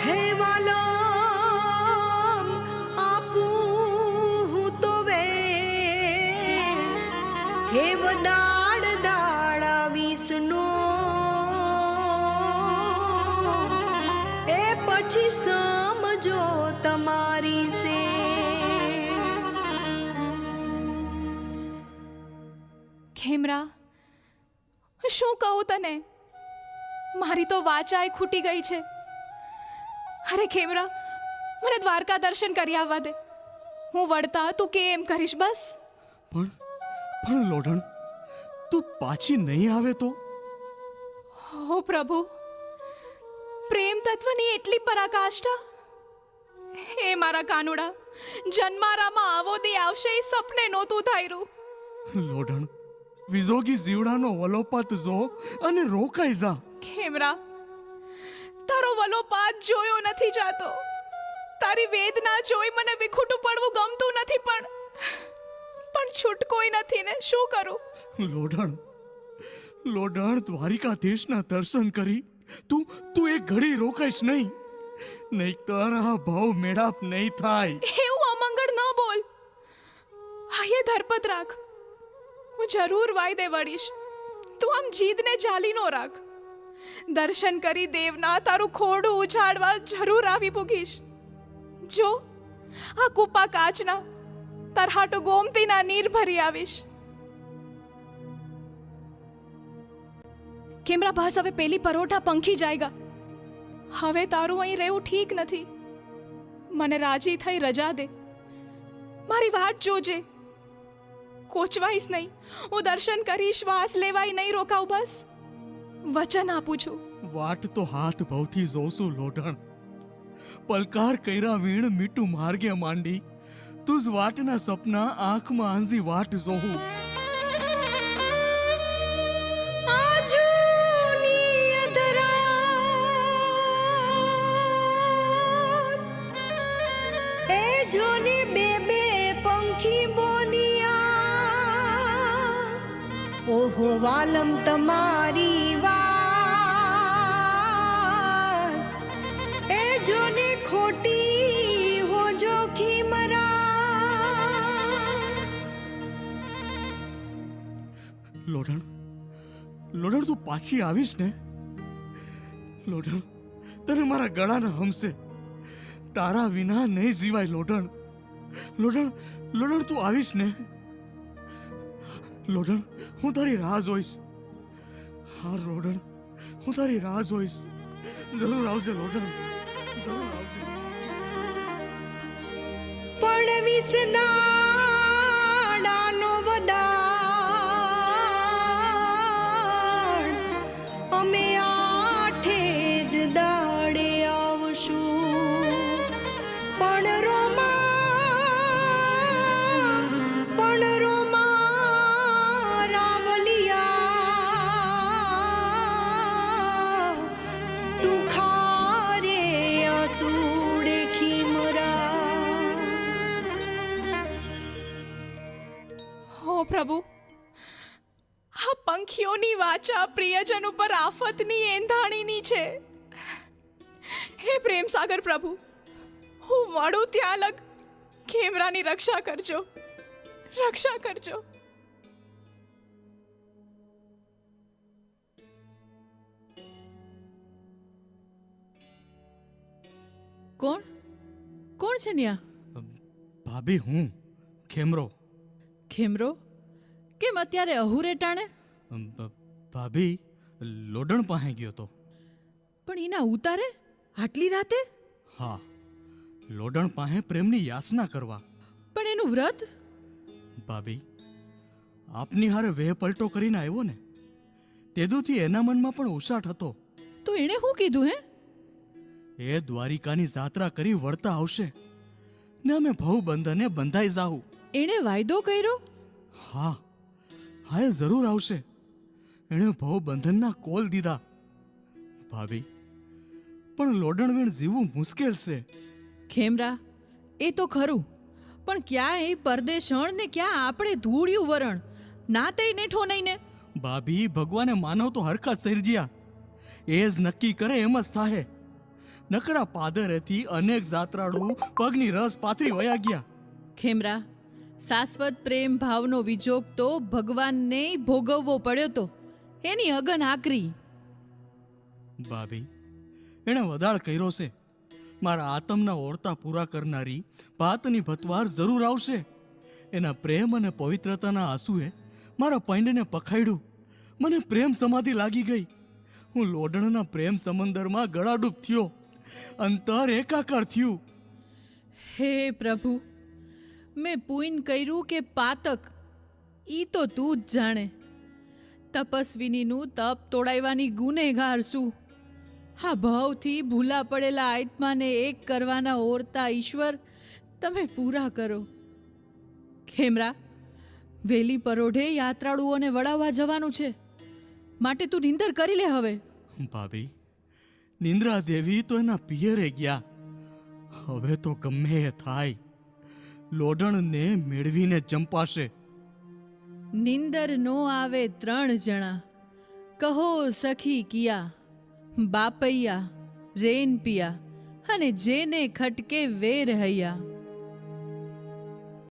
હે વાલમ આપું હું તો વે હે વદાડ દાડા વિસનો એ પછી સમજો તમારી સે. ખેમરા, શું કહું તને? મારી તો વાચાય ખૂટી ગઈ છે. અરે ખેમરા, મને દ્વારકા દર્શન કરી આવવા દે. હું વળતા તું કે એમ કરીશ બસ. પણ લોઢણ, તું પાછી નહીં આવે તો? હો પ્રભુ, પ્રેમ તત્વની એટલી પરાકાષ્ઠા. હે મારા કાનુડા, જન્મારામાં આવો દે આવશે એ સપને નહોતું થાયરું. લોઢણ, વિજોગી જીવડાનો વલોપાત જો અને રોકાઈ જા. ખેમરા, તારો વલોપાત જોયો નથી જાતો. તારી વેદના જોઈ મને વિખૂટું પડવું ગમતું નથી, પણ છૂટકોય નથી ને. શું કરું? લોઢણ, દ્વારિકાધીશના દર્શન કરી તું એક ઘડી રોકાઈશ નહીં તારા ભાવ મેળાપ નહીં થાય. એવું અમંગળ ન બોલ. હાયે ધરપત રાખ, હું જરૂર વાયદે વળીશ. તું આમ જીદને ચાલી નો રાખ. દર્શન કરી દેવના તારું ખોડું ઉછાળવા જરૂર આવી પૂગીશ. જો આ કૂપા કાચના તાર હાટો ગોમતીના નીર ભરી આવીશ. કેમરા બસ, હવે પેલી પરોઠા પંખી જાયગા. હવે તારું અહીં રહેવું ઠીક નથી. મને રાજી થઈ રજા દે. મારી વાટ જોજે. કોચવાઈશ નહીં. હું દર્શન કરી શ્વાસ લેવાય નહીં રોકાવ. બસ વચન આપું છું. વાટ તો હાથ ભવથી જોશું લોઢણ. પલકાર કર્યા વીણ મીઠું માર્ગે માંડી તું જ વાટના સપના આંખમાં આંજી વાટ જોવું. ઓહો વાલમ તમારી વાત એ જોને ખોટી હો જોખી મરા. લોઢણ, તું પાછી આવીશ ને? લોઢણ, તને મારા ગળાના હમશે. તારા વિના નહીં જીવાય. લોઢણ, તું આવીશ ને? લોઢણ, હું તારી રાહ જોઈશ. હા લોઢણ, હું તારી રાહ જોઈશ. જરૂર આવજે લોઢણ, જરૂર આવજે. પણ વિસનાડાનો વદાણ અમે આઠે જ દાડે આવશું. પણ રોમા પ્રભુ, આ પંખીઓની વાચા પ્રિયજન ઉપર આફતની એંધાણીની છે. હે પ્રેમ સાગર પ્રભુ, હું વળું ત્યાં લગ ખેમરાની રક્ષા કરજો, રક્ષા કરજો. કોણ છે ન્યા? ભાભી, હું ખેમરો. ખેમરો? કેમ અત્યારે અહુરે ટાણે? ભાભી, લોઢણ પાસે ગયો તો. પણ એના ઉતારે આટલી રાતે? હા, લોઢણ પાસે પ્રેમની યાચના કરવા. પણ એનું વ્રત? ભાભી, આપની હારે વેહ પલટો કરીને આવ્યો ને, તેદુથી એના મનમાં પણ ઉસાટ હતો. તો એણે શું કીધું? એ દ્વારિકાની જાત્રા કરી વળતા આવશે ને અમે ભવ બંધને બંધાઈ જાઉં. એણે વાયદો કર્યો? હા, એ જરૂર આવશે. એણે ભવ બંધનના કોલ દીધા. ભાભી, પણ લોઢણ વીણ જીવવું મુશ્કેલ છે. ખેમરા, એ તો ખરું, પણ ક્યાં એ પરદેશણ ને ક્યાં આપણે ધૂળ્યું વરણ ના તે નેઠો નહીં ને. ભાભી, ભગવાને માનવ તો હરખા સર્જ્યા, એ જ નક્કી કરે એમ જ થાહે. નકરા પાદરેથી અનેક જાત્રાળુ પગની રસ પાથરી વયા ગયા. ખેમરા, શાશ્વત પ્રેમ ભાવનો વિજોગ તો ભગવાનને ભોગવવો પડ્યો તો એની અગન આકરી. ભાભી, એણે વદાળ કર્યો છે. મારા આતમના ઓરતા પૂરા કરનારી ભાતની ભતવાર જરૂર આવશે. એના પ્રેમ અને પવિત્રતાના આંસુએ મારા પૈંડને પખાડ્યું. મને પ્રેમ સમાધિ લાગી ગઈ. હું લોડણના પ્રેમ સમંદરમાં ગળાડૂબ થયો. અંતર એકાકાર થયું. હે પ્રભુ, મેં પૂન કર્યું કે પાતક ઈ તો તું જ જાણે. તપસ્વિનીનું તપ તોડાવવાની ગુનેગાર છું. હા, ભાવથી ભૂલા પડેલા આત્માને એક કરવાના ઓરતા ઈશ્વર તમે પૂરા કરો. ખેમરા, વેલી પરોઢે યાત્રાળુઓને વળાવવા જવાનું છે, માટે તું નિંદર કરી લે હવે. ભાભી, નિંદ્રા દેવી તો એના પિયરે ગયા. હવે તો ગમે એ થાય, લોડણને મેળવીને ચંપાશે. નિંદર નો આવે 3 જણા, કહો સખી કિયા, બાપૈયા રેન પિયા અને જેને ખટકે વેર હૈયા.